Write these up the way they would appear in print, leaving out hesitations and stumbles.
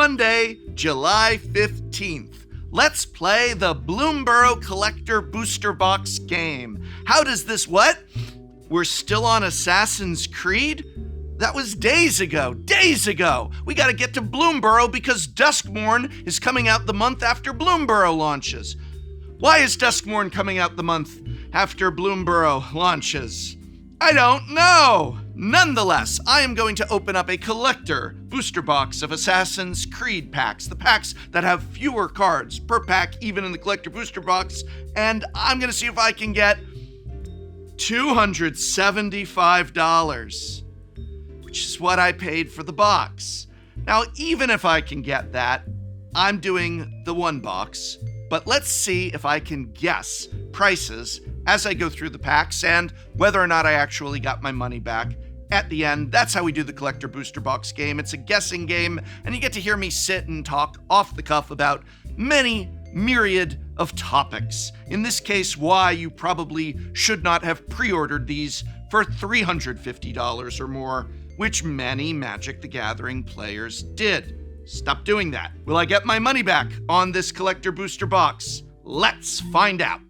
Monday, July 15th. Let's play the Bloomborough Collector Booster Box game. How does this what? We're still on Assassin's Creed? That was days ago. We gotta get to Bloomborough because Duskmorn is coming out the month after Bloomborough launches. Why is Duskmorn coming out the month after Bloomborough launches? I don't know. Nonetheless, I am going to open up a collector booster box of Assassin's Creed packs, the packs that have fewer cards per pack, even in the collector booster box, and I'm going to see if I can get $275, which is what I paid for the box. Now, even if I can get that, I'm doing the one box, but let's see if I can guess prices as I go through the packs and whether or not I actually got my money back at the end. That's how we do the collector booster box game. It's a guessing game, and you get to hear me sit and talk off the cuff about many myriad of topics. In this case, why you probably should not have pre-ordered these for $350 or more, which many Magic the Gathering players did. Stop doing that. Will I get my money back on this collector booster box? Let's find out.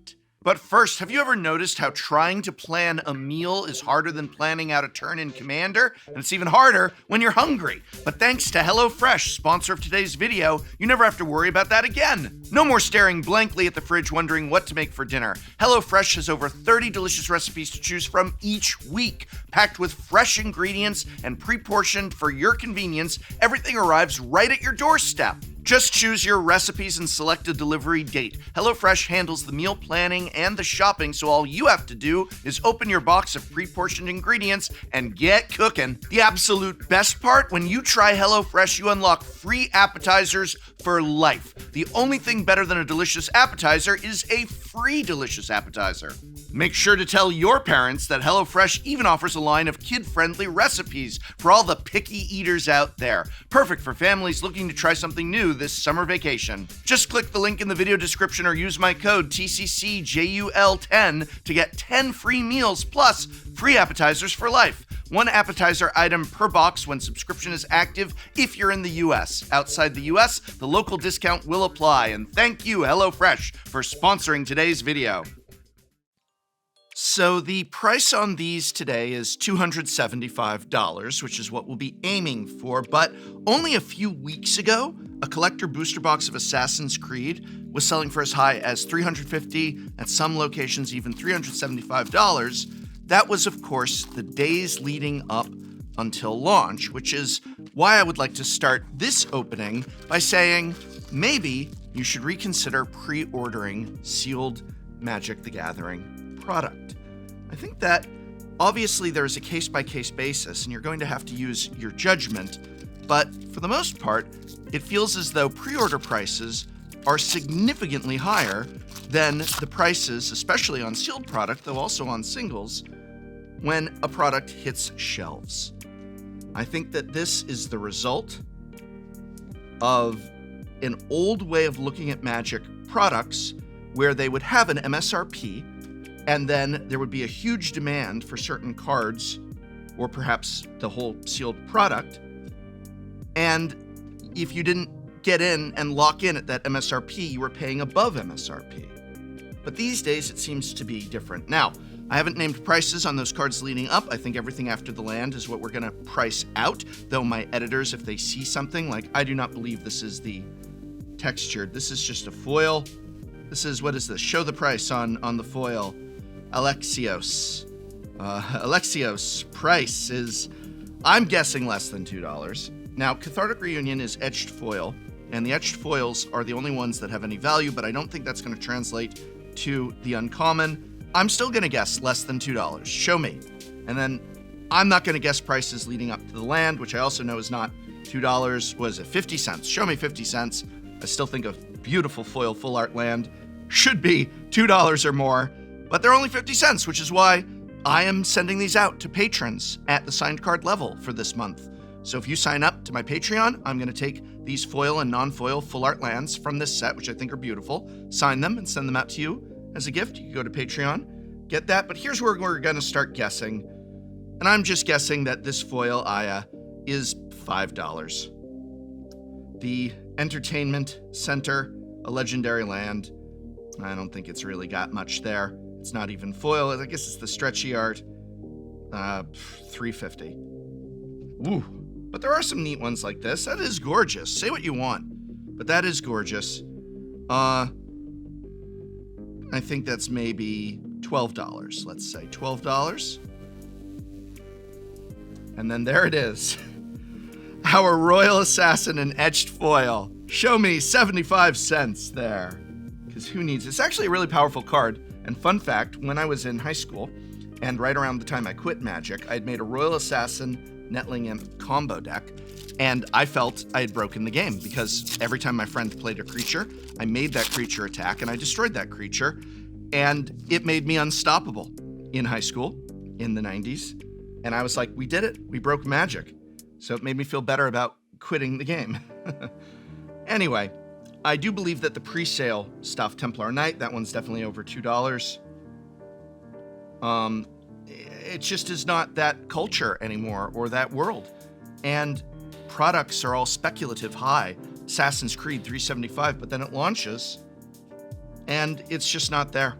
But first, have you ever noticed how trying to plan a meal is harder than planning out a turn in Commander? And it's even harder when you're hungry. But thanks to HelloFresh, sponsor of today's video, you never have to worry about that again. No more staring blankly at the fridge wondering what to make for dinner. HelloFresh has over 30 delicious recipes to choose from each week. Packed with fresh ingredients and pre-portioned for your convenience, everything arrives right at your doorstep. Just choose your recipes and select a delivery date. HelloFresh handles the meal planning and the shopping, so all you have to do is open your box of pre-portioned ingredients and get cooking. The absolute best part, when you try HelloFresh, you unlock free appetizers for life. The only thing better than a delicious appetizer is a free delicious appetizer. Make sure to tell your parents that HelloFresh even offers a line of kid-friendly recipes for all the picky eaters out there. Perfect for families looking to try something new this summer vacation. Just click the link in the video description or use my code TCCJUL10 to get 10 free meals plus free appetizers for life. One appetizer item per box when subscription is active if you're in the US. Outside the US, the local discount will apply. And thank you, HelloFresh, for sponsoring today's video. So the price on these today is $275, which is what we'll be aiming for, but only a few weeks ago, a collector booster box of Assassin's Creed was selling for as high as $350, at some locations even $375. That was, of course, the days leading up until launch, which is why I would like to start this opening by saying maybe you should reconsider pre-ordering sealed Magic the Gathering product. I think that obviously there's a case-by-case basis and you're going to have to use your judgment, but for the most part, it feels as though pre-order prices are significantly higher than the prices, especially on sealed product, though also on singles, when a product hits shelves. I think that this is the result of an old way of looking at Magic products where they would have an MSRP and then there would be a huge demand for certain cards or perhaps the whole sealed product. And if you didn't get in and lock in at that MSRP, you were paying above MSRP. But these days it seems to be different. Now, I haven't named prices on those cards leading up. I think everything after the land is what we're going to price out, though my editors, if they see something, like I do not believe this is the textured. This is just a foil. This is, what is this? Show the price on the foil. Alexios. Alexios price is, I'm guessing, less than $2. Now, Cathartic Reunion is etched foil, and the etched foils are the only ones that have any value, but I don't think that's going to translate to the uncommon. I'm still going to guess less than $2. Show me. And then I'm not going to guess prices leading up to the land, which I also know is not $2. Was it 50 cents? Show me 50 cents. I still think a beautiful foil full art land should be $2 or more, but they're only 50 cents, which is why I am sending these out to patrons at the signed card level for this month. So if you sign up to my Patreon, I'm going to take these foil and non-foil full art lands from this set, which I think are beautiful, sign them and send them out to you as a gift. You can go to Patreon, get that. But here's where we're going to start guessing. And I'm just guessing that this foil Aya is $5. The Entertainment Center, a legendary land. I don't think it's really got much there. It's not even foil. I guess it's the stretchy art. $3.50. Ooh. But there are some neat ones like this. That is gorgeous. Say what you want, but that is gorgeous. I think that's maybe $12. Let's say $12. And then there it is. Our Royal Assassin in etched foil. Show me 75 cents there. Because who needs it? It's actually a really powerful card. And fun fact, when I was in high school, and right around the time I quit Magic, I had made a Royal Assassin Netling Imp combo deck, and I felt I had broken the game because every time my friend played a creature, I made that creature attack and I destroyed that creature, and it made me unstoppable in high school in the 90s. And I was like, we did it. We broke Magic. So it made me feel better about quitting the game. Anyway, I do believe that the pre-sale stuff, Templar Knight, that one's definitely over $2. It just is not that culture anymore or that world. And products are all speculative high. Assassin's Creed $375, but then it launches and it's just not there.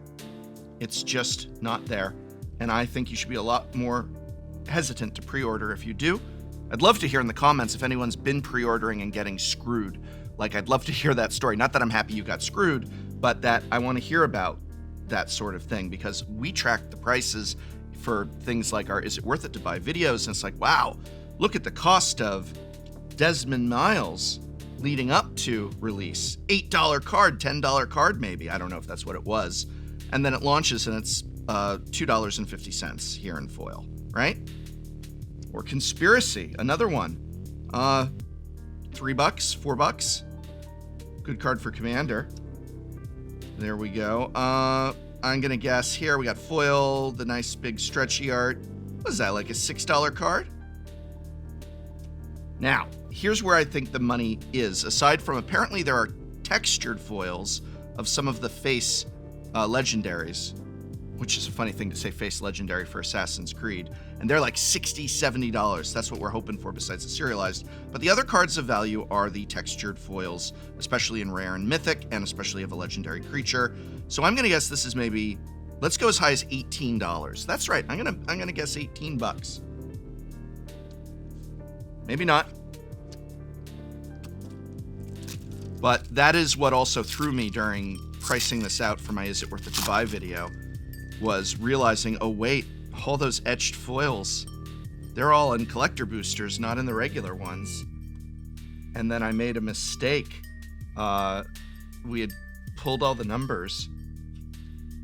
It's just not there. And I think you should be a lot more hesitant to pre-order if you do. I'd love to hear in the comments if anyone's been pre-ordering and getting screwed. Like, I'd love to hear that story. Not that I'm happy you got screwed, but that I want to hear about that sort of thing, because we track the prices for things like our Is It Worth It to Buy videos, and it's like, wow, look at the cost of Desmond Miles leading up to release. $8 card, $10 card maybe. I don't know if that's what it was. And then it launches and it's $2.50 here in foil, right? Or Conspiracy, another one. $3, $4. Good card for Commander. There we go. I'm going to guess here we got foil, the nice big stretchy art. What is that, like a $6 card? Now, here's where I think the money is. Aside from apparently there are textured foils of some of the face legendaries, which is a funny thing to say, face legendary for Assassin's Creed. And they're like $60, $70. That's what we're hoping for besides the serialized. But the other cards of value are the textured foils, especially in rare and mythic, and especially of a legendary creature. So I'm going to guess this is maybe, let's go as high as $18. That's right. I'm going to guess 18 bucks. Maybe not. But that is what also threw me during pricing this out for my Is It Worth It to Buy video, was realizing, oh wait, all those etched foils, they're all in collector boosters, not in the regular ones. And then I made a mistake. We had pulled all the numbers,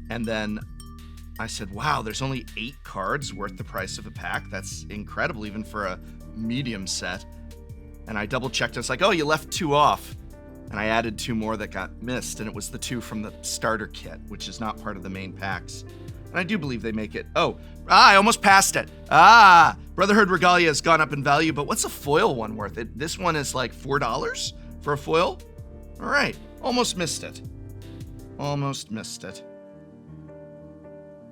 and then I said, wow, there's only 8 cards worth the price of a pack. That's incredible, even for a medium set. And I double checked. I was like, oh, you left 2 off. And I added 2 more that got missed, and it was the 2 from the starter kit, which is not part of the main packs. And I do believe they make it. I almost passed it. Brotherhood Regalia has gone up in value, but what's a foil one worth? This one is like $4 for a foil? All right, almost missed it. Almost missed it.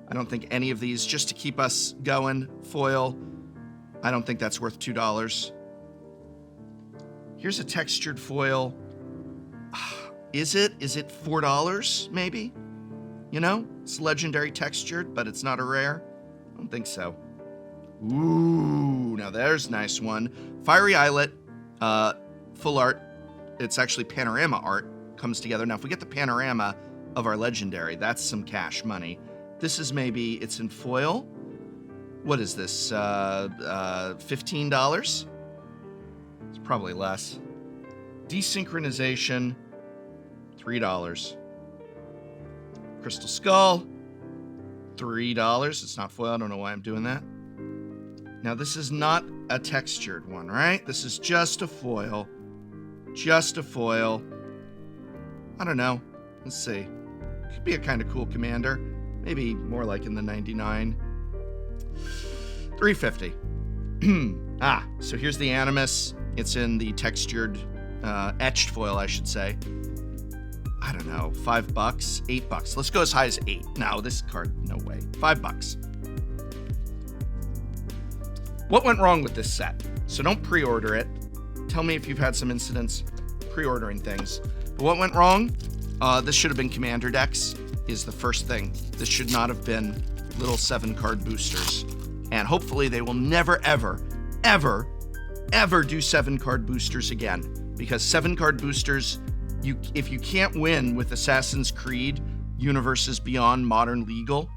I don't think any of these, just to keep us going, foil, I don't think that's worth $2. Here's a textured foil. Is it $4 maybe? You know, it's legendary textured, but it's not a rare. I don't think so. Ooh, now there's a nice one. Fiery Islet, full art. It's actually panorama art, comes together. Now, if we get the panorama of our legendary, that's some cash money. This is maybe, it's in foil. What is this, $15? It's probably less. Desynchronization, $3. Crystal Skull, $3. It's not foil. I don't know why I'm doing that. Now, this is not a textured one, right? This is just a foil. Just a foil. I don't know. Let's see. Could be a kind of cool commander. Maybe more like in the 99. $3.50. So here's the Animus. It's in the textured, etched foil, I should say. I don't know, $5, $8. Let's go as high as 8. No, this card, no way. $5. What went wrong with this set? So don't pre-order it. Tell me if you've had some incidents. pre-ordering things. But what went wrong? This should have been commander decks, is the first thing. This should not have been little 7-card boosters. And hopefully they will never, ever, ever, ever do 7-card boosters again. Because 7-card boosters, if you can't win with Assassin's Creed Universes Beyond Modern Legal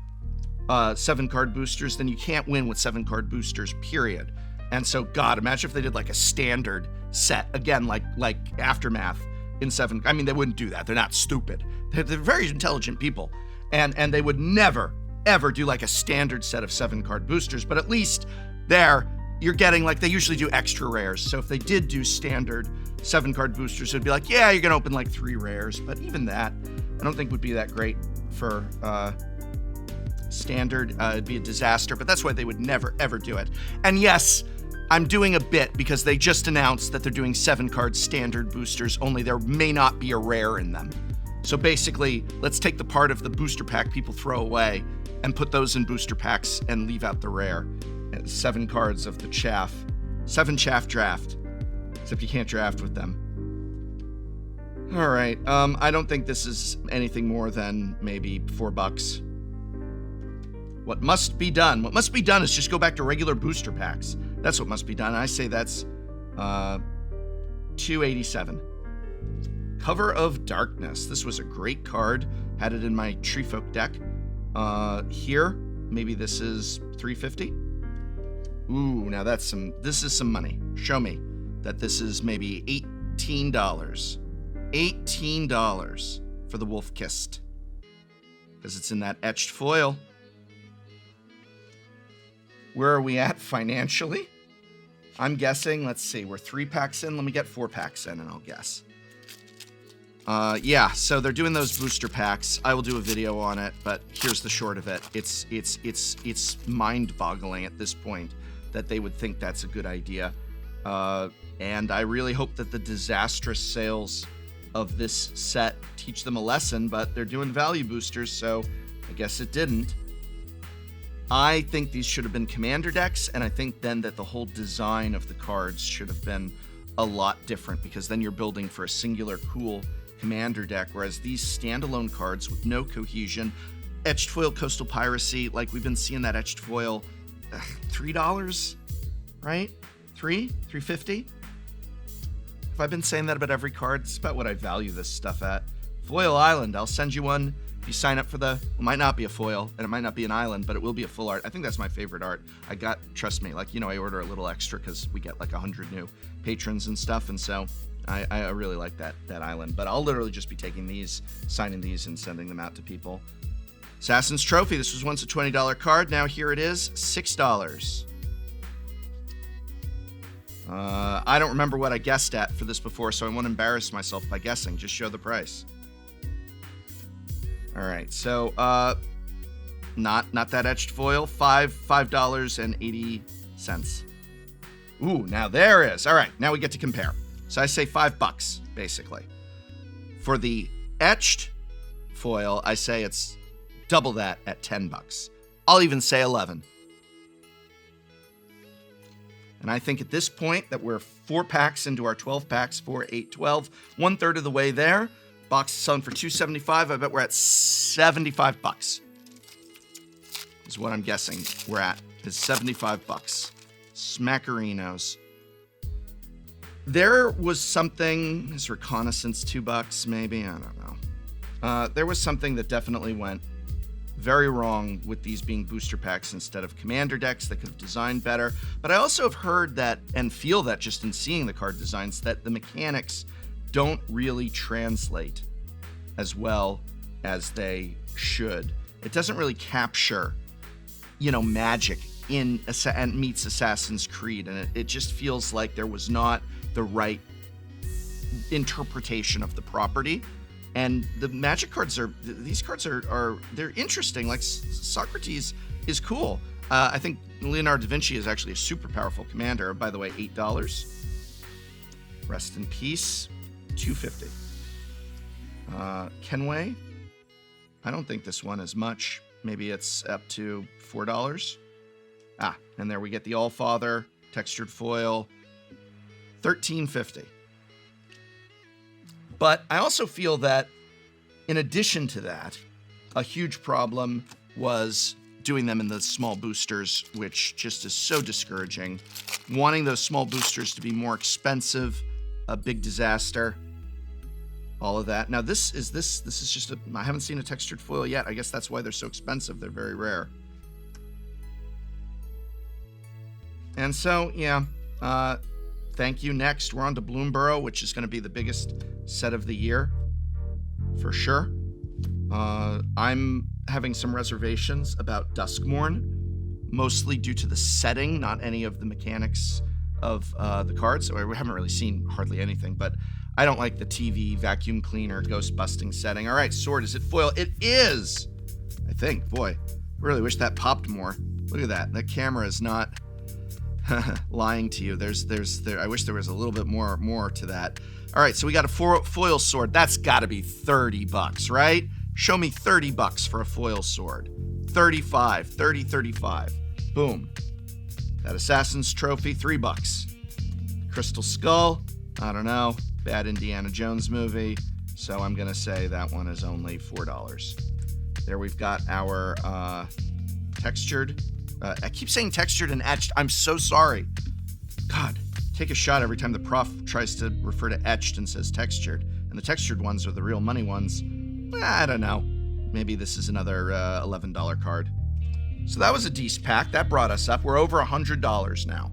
7-card boosters, then you can't win with 7-card boosters, period. And so, God, imagine if they did like a standard set, again, like Aftermath in 7. I mean, they wouldn't do that. They're not stupid. They're very intelligent people. And they would never, ever do like a standard set of 7-card boosters. But at least there, you're getting, like, they usually do extra rares. So if they did do standard 7-card boosters, it'd be like, yeah, you're going to open like 3 rares. But even that, I don't think would be that great for standard. It'd be a disaster. But that's why they would never, ever do it. And yes, I'm doing a bit because they just announced that they're doing 7-card standard boosters, only there may not be a rare in them. So basically, let's take the part of the booster pack people throw away and put those in booster packs and leave out the rare. 7 cards of the chaff. 7 chaff draft. Except you can't draft with them. All right, I don't think this is anything more than maybe $4. What must be done? What must be done is just go back to regular booster packs. That's what must be done. I say that's $2.87. Cover of Darkness. This was a great card. Had it in my Treefolk deck. Here, maybe this is $3.50. Ooh, now that's this is some money. Show me that this is maybe $18. $18 for the Wolf Kissed. Because it's in that etched foil. Where are we at financially? I'm guessing, let's see, we're 3 packs in. Let me get 4 packs in and I'll guess. Yeah, so they're doing those booster packs. I will do a video on it, but here's the short of it. It's mind-boggling at this point that they would think that's a good idea. And I really hope that the disastrous sales of this set teach them a lesson, but they're doing value boosters, so I guess it didn't. I think these should have been commander decks, and I think then that the whole design of the cards should have been a lot different, because then you're building for a singular cool commander deck, whereas these standalone cards with no cohesion, etched foil Coastal Piracy, like we've been seeing that etched foil, $3, right? $3.50? Have I been saying that about every card? It's about what I value this stuff at. Foil Island, I'll send you one. If you sign up for it might not be a foil, and it might not be an island, but it will be a full art. I think that's my favorite art. Trust me, like, I order a little extra because we get like 100 new patrons and stuff, and so I really like that island. But I'll literally just be taking these, signing these, and sending them out to people. Assassin's Trophy, this was once a $20 card. Now here it is, $6. I don't remember what I guessed at for this before, so I won't embarrass myself by guessing. Just show the price. All right, so not that etched foil. $5.80. Ooh, now there is. All right, now we get to compare. So I say $5 basically. For the etched foil, I say it's double that at $10. I'll even say 11. And I think at this point that we're 4 packs into our 12 packs, 4, 8, 12, 1/3 of the way there. Box is selling for $2.75. I bet we're at $75. Is what I'm guessing we're at. Is $75. Smackerinos. There was something, is Reconnaissance $2 maybe? I don't know. There was something that definitely went very wrong with these being booster packs instead of commander decks that could have designed better. But I also have heard that and feel that just in seeing the card designs that the mechanics don't really translate as well as they should. It doesn't really capture, magic and meets Assassin's Creed, and it just feels like there was not the right interpretation of the property. And the magic cards these cards are they're interesting. Like Socrates is cool. I think Leonardo da Vinci is actually a super powerful commander. By the way, $8. Rest in peace. $2.50. Kenway. I don't think this one is much. Maybe it's up to $4. And there we get the Allfather textured foil. $13.50. But I also feel that in addition to that, a huge problem was doing them in the small boosters, which just is so discouraging. Wanting those small boosters to be more expensive, a big disaster. All of that. Now this is just I haven't seen a textured foil yet. I guess that's why they're so expensive. They're very rare. And so, yeah, thank you. Next, we're on to Bloomborough, which is going to be the biggest set of the year, for sure. I'm having some reservations about Duskmourn, mostly due to the setting, not any of the mechanics of the cards. So we haven't really seen hardly anything, but I don't like the TV vacuum cleaner ghost busting setting. All right, sword, is it foil? It is, I think. Boy, I really wish that popped more. Look at that. That camera is not lying to you. I wish there was a little bit more to that. All right, so we got a foil sword. That's got to be $30, right? Show me $30 for a foil sword. 35, 30, 35. Boom. That Assassin's Trophy, $3. Crystal Skull, I don't know. Bad Indiana Jones movie. So I'm going to say that one is only $4. There we've got our textured. I keep saying textured and etched. I'm so sorry. God, take a shot every time the prof tries to refer to etched and says textured. And the textured ones are the real money ones. I don't know. Maybe this is another $11 card. So that was a decent pack. That brought us up. We're over $100 now.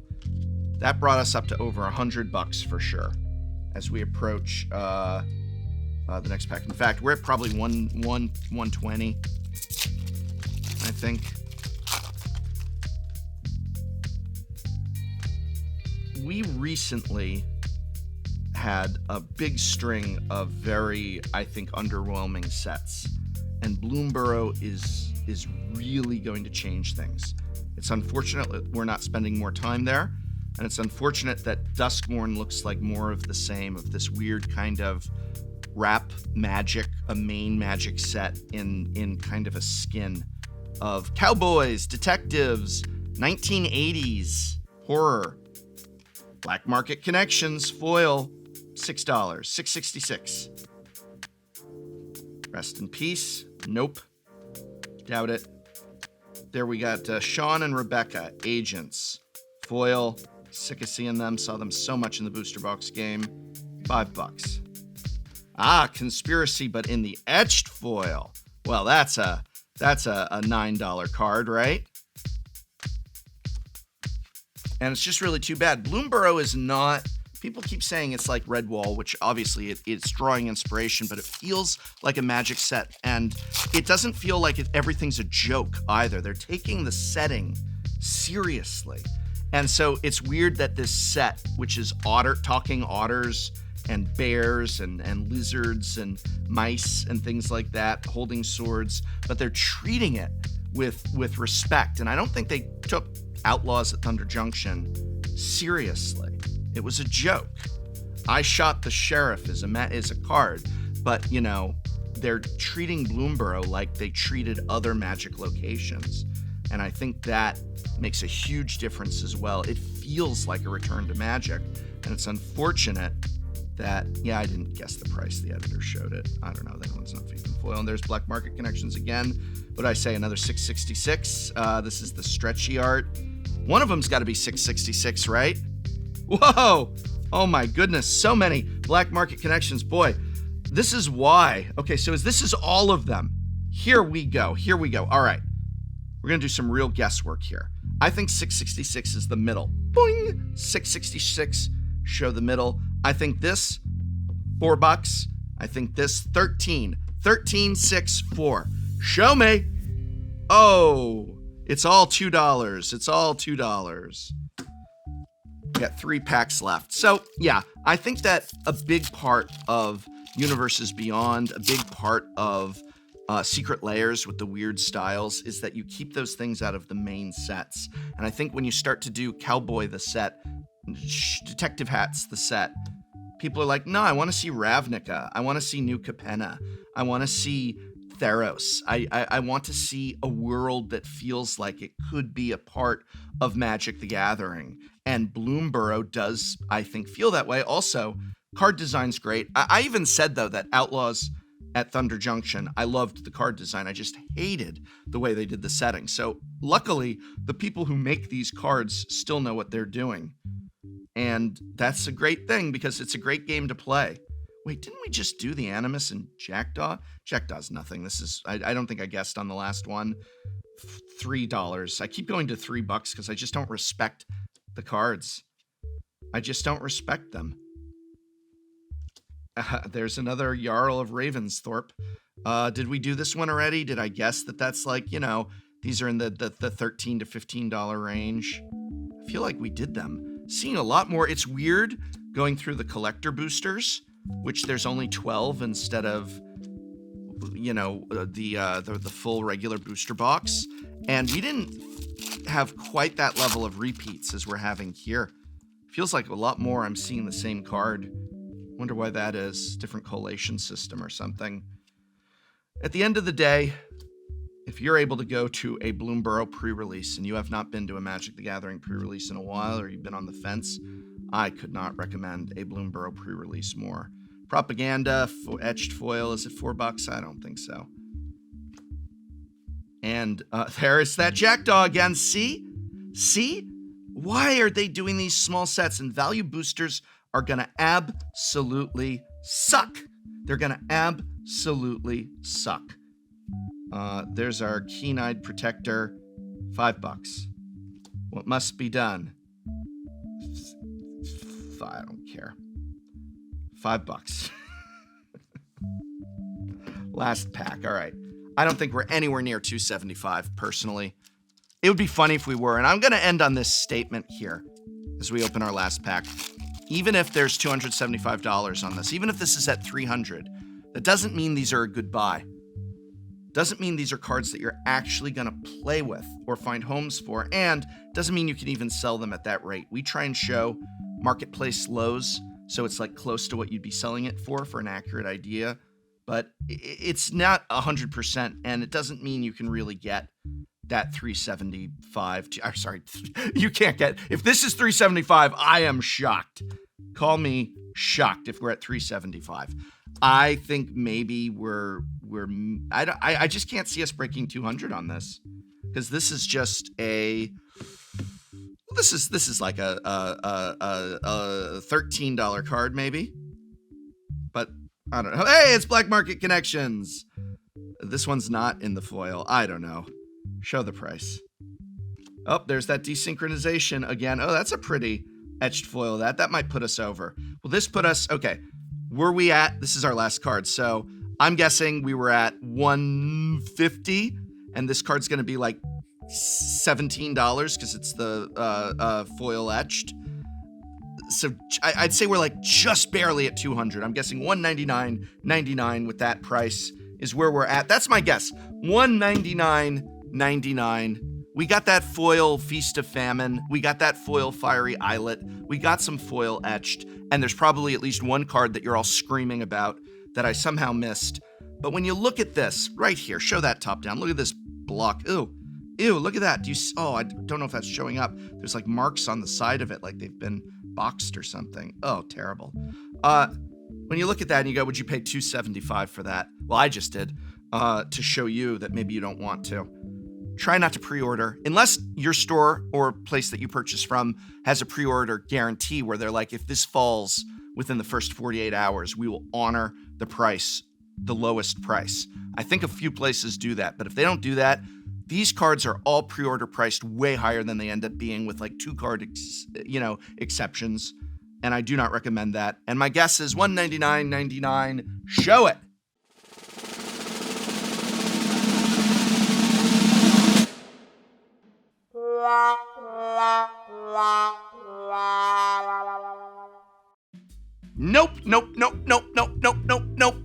That brought us up to over $100 for sure as we approach the next pack. In fact, we're at probably 120, I think. We recently had a big string of very, I think, underwhelming sets. And Bloomborough is really going to change things. It's unfortunate that we're not spending more time there. And it's unfortunate that Duskmourn looks like more of the same, of this weird kind of rap magic, a main magic set in kind of a skin of cowboys, detectives, 1980s, horror. Black Market Connections, foil, $6, $6.66. Rest in peace. Nope. Doubt it. There we got Sean and Rebecca, agents. Foil, sick of seeing them. Saw them so much in the booster box game. $5. Ah, conspiracy, but in the etched foil. Well, that's a $9 card, right? And it's just really too bad. Bloomborough is not... People keep saying it's like Redwall, which obviously it's drawing inspiration, but it feels like a Magic set. And it doesn't feel like everything's a joke either. They're taking the setting seriously. And so it's weird that this set, which is talking otters and bears and lizards and mice and things like that, holding swords, but they're treating it with respect. And I don't think they took Outlaws at Thunder Junction seriously. It was a joke. I Shot the Sheriff is a card, but you know, they're treating Bloomborough like they treated other Magic locations. And I think that makes a huge difference as well. It feels like a return to Magic, and it's unfortunate that, yeah, I didn't guess the price. The editor showed it. I don't know. That one's not even foil. And there's Black Market Connections again. What did I say? Another $6.66. This is the stretchy art. One of them's got to be $6.66, right? Whoa! Oh my goodness, so many Black Market Connections. Boy, this is why. Okay, so this is all of them. Here we go. All right. We're going to do some real guesswork here. I think $6.66 is the middle. Boing! $6.66, show the middle. I think this, $4. I think this, $13. $13.64. Show me. Oh, it's all $2. It's all $2. We got 3 packs left. So, yeah, I think that a big part of Universes Beyond, a big part of Secret Layers with the weird styles is that you keep those things out of the main sets. And I think when you start to do Cowboy the set, Detective Hats the set, people are like, no, I want to see Ravnica. I want to see New Capenna. I want to see Theros. I want to see a world that feels like it could be a part of Magic the Gathering. And Bloomborough does, I think, feel that way. Also, Card design's great. I even said, though, that Outlaws at Thunder Junction, I loved the card design. I just hated the way they did the setting. So luckily, the people who make these cards still know what they're doing. And that's a great thing because it's a great game to play. Wait, didn't we just do the Animus and Jackdaw? Jackdaw's nothing. This is, I don't think I guessed on the last one. $3. I keep going to $3 because I just don't respect the cards. I just don't respect them. There's another Jarl of Ravensthorpe. Did we do this one already? Did I guess that that's like, you know, these are in the $13 to $15 range? I feel like we did them. Seeing a lot more. It's weird going through the collector boosters, which there's only 12 instead of, you know, the full regular booster box. And we didn't have quite that level of repeats as we're having here. Feels like a lot more I'm seeing the same card. Wonder why that is. Different collation system or something. At the end of the day, if you're able to go to a Bloomborough pre-release and you have not been to a Magic the Gathering pre-release in a while, or you've been on the fence, I could not recommend a Bloomborough pre-release more. Propaganda, etched foil, is it $4? I don't think so. And there is that Jackdaw again. See? Why are they doing these small sets? And value boosters are going to absolutely suck. They're going to absolutely suck. There's our Keen-Eyed Protector, $5. What must be done? I don't care. $5. Last pack. All right. I don't think we're anywhere near $275 personally. It would be funny if we were, and I'm going to end on this statement here as we open our last pack. Even if there's $275 on this, even if this is at $300, that doesn't mean these are a good buy. Doesn't mean these are cards that you're actually going to play with or find homes for, and doesn't mean you can even sell them at that rate. We try and show marketplace lows, so it's like close to what you'd be selling it for an accurate idea, but it's not 100%, and it doesn't mean you can really get that 375. I'm sorry, you can't get. If this is 375, I am shocked. Call me shocked if we're at 375. I think maybe I just can't see us breaking 200 on this, because this is just this is like a $13 card maybe, but I don't know. Hey, it's Black Market Connections. This one's not in the foil. I don't know. Show the price. Oh, there's that desynchronization again. Oh, that's a pretty etched foil. That might put us over. Will this put us, okay. Were we at, this is our last card, so I'm guessing we were at 150, and this card's going to be like $17 because it's the foil etched. So I'd say we're like just barely at 200. I'm guessing $199.99 with that price is where we're at. That's my guess. $199.99. We got that foil Feast of Famine. We got that foil Fiery Islet. We got some foil etched. And there's probably at least one card that you're all screaming about that I somehow missed. But when you look at this right here, show that top down. Look at this block. Ew, look at that. I don't know if that's showing up. There's like marks on the side of it, like they've been boxed or something. Oh, terrible. When you look at that and you go, would you pay $275 for that? Well, I just did, to show you that maybe you don't want to. Try not to pre-order unless your store or place that you purchase from has a pre-order guarantee where they're like, if this falls within the first 48 hours, we will honor the price, the lowest price. I think a few places do that, but if they don't do that, these cards are all pre-order priced way higher than they end up being with like 2-card, exceptions. And I do not recommend that. And my guess is $199.99. Show it. Nope.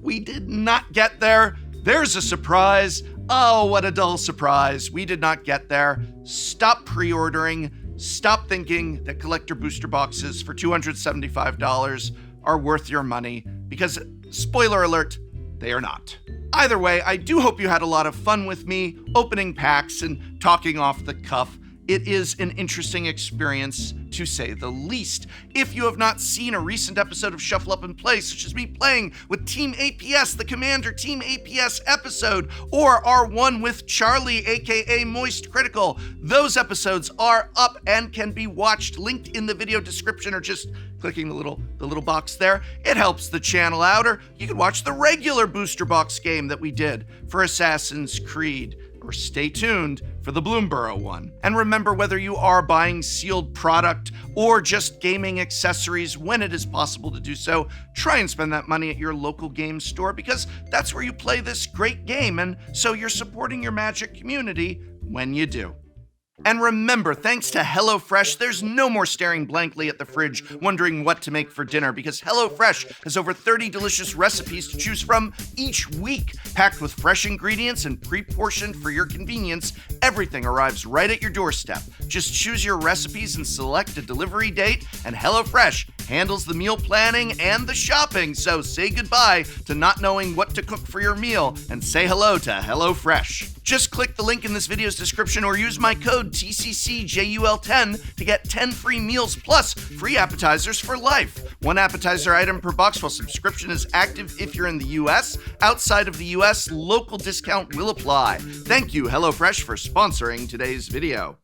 We did not get there. There's a surprise. Oh, what a dull surprise. We did not get there. Stop pre-ordering. Stop thinking that collector booster boxes for $275 are worth your money, because, spoiler alert, they are not. Either way, I do hope you had a lot of fun with me, opening packs and talking off the cuff it is an interesting experience to say the least. If you have not seen a recent episode of Shuffle Up and Play, such as me playing with Team APS, the Commander Team APS episode, or our one with Charlie, aka Moist Critical, those episodes are up and can be watched, linked in the video description, or just clicking the little box there. It helps the channel out. Or you can watch the regular booster box game that we did for Assassin's Creed, or stay tuned for the Bloomborough one. And remember, whether you are buying sealed product or just gaming accessories, when it is possible to do so, try and spend that money at your local game store, because that's where you play this great game, and so you're supporting your Magic community when you do. And remember, thanks to HelloFresh, there's no more staring blankly at the fridge wondering what to make for dinner, because HelloFresh has over 30 delicious recipes to choose from each week. Packed with fresh ingredients and pre-portioned for your convenience, everything arrives right at your doorstep. Just choose your recipes and select a delivery date, and HelloFresh handles the meal planning and the shopping. So say goodbye to not knowing what to cook for your meal and say hello to HelloFresh. Just click the link in this video's description or use my code TCCJUL10 to get 10 free meals plus free appetizers for life. One appetizer item per box while subscription is active if you're in the US. Outside of the US, local discount will apply. Thank you, HelloFresh, for sponsoring today's video.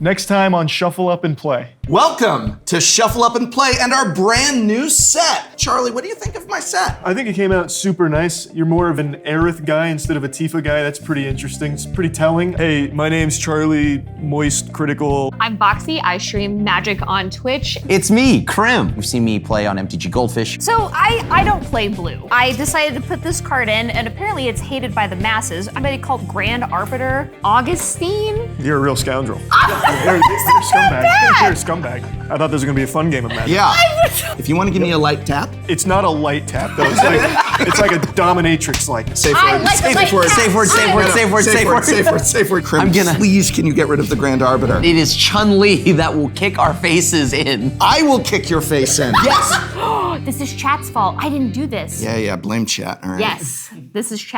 Next time on Shuffle Up and Play. Welcome to Shuffle Up and Play and our brand new set. Charlie, what do you think of my set? I think it came out super nice. You're more of an Aerith guy instead of a Tifa guy. That's pretty interesting. It's pretty telling. Hey, my name's Charlie, Moist Critical. I'm Boxy. I stream Magic on Twitch. It's me, Krim. You've seen me play on MTG Goldfish. So I don't play blue. I decided to put this card in, and apparently it's hated by the masses. Somebody called Grand Arbiter Augustine. You're a real scoundrel. You're a scumbag. You're a scumbag. I thought this was gonna be a fun game of Magic. Yeah. If you want to give me a light tap. It's not a light tap though. It's like a dominatrix like. Safe I word. like Safe word. Safe word, safe word, safe word, safe word. Safe word. Safe word. Krim, I'm gonna- please, can you get rid of the Grand Arbiter? It is Chun-Li that will kick our faces in. I will kick your face in. Yes. This is chat's fault. I didn't do this. Yeah, blame chat. All right. Yes, this is chat.